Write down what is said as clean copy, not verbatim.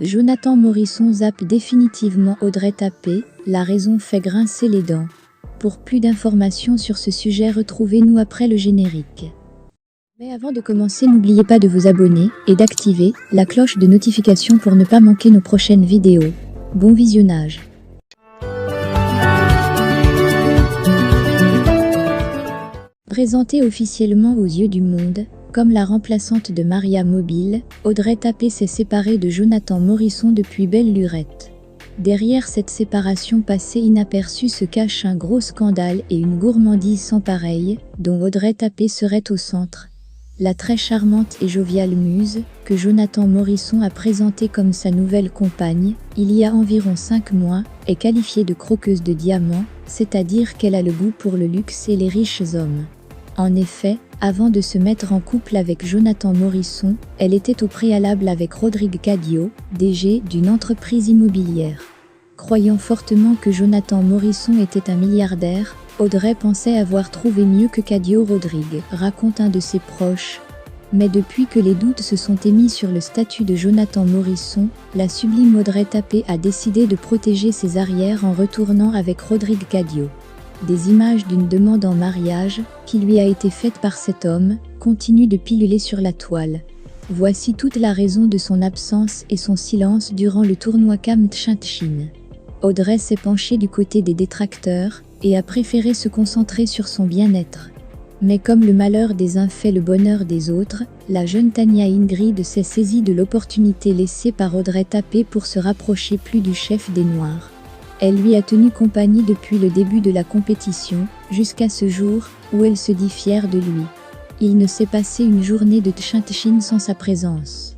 Jonathan Morisson zappe définitivement Audrey Tappé, la raison fait grincer les dents. Pour plus d'informations sur ce sujet, retrouvez-nous après le générique. Mais avant de commencer, n'oubliez pas de vous abonner et d'activer la cloche de notification pour ne pas manquer nos prochaines vidéos. Bon visionnage. Présentée officiellement aux yeux du monde comme la remplaçante de Maria Mobile, Audrey Tappé s'est séparée de Jonathan Morisson depuis belle lurette. Derrière cette séparation passée inaperçue se cache un gros scandale et une gourmandise sans pareille, dont Audrey Tappé serait au centre. La très charmante et joviale muse, que Jonathan Morisson a présentée comme sa nouvelle compagne, il y a environ 5 mois, est qualifiée de croqueuse de diamants, c'est-à-dire qu'elle a le goût pour le luxe et les riches hommes. En effet, avant de se mettre en couple avec Jonathan Morisson, elle était au préalable avec Rodrigue Cadio, DG d'une entreprise immobilière. Croyant fortement que Jonathan Morisson était un milliardaire, Audrey pensait avoir trouvé mieux que Cadio Rodrigue, raconte un de ses proches. Mais depuis que les doutes se sont émis sur le statut de Jonathan Morisson, la sublime Audrey Tappé a décidé de protéger ses arrières en retournant avec Rodrigue Cadio. Des images d'une demande en mariage, qui lui a été faite par cet homme, continuent de piluler sur la toile. Voici toute la raison de son absence et son silence durant le tournoi Kam-Tchin. Audrey s'est penchée du côté des détracteurs, et a préféré se concentrer sur son bien-être. Mais comme le malheur des uns fait le bonheur des autres, la jeune Tania Ingrid s'est saisie de l'opportunité laissée par Audrey Tappé pour se rapprocher plus du chef des Noirs. Elle lui a tenu compagnie depuis le début de la compétition, jusqu'à ce jour, où elle se dit fière de lui. Il ne s'est passé une journée de Tchin sans sa présence.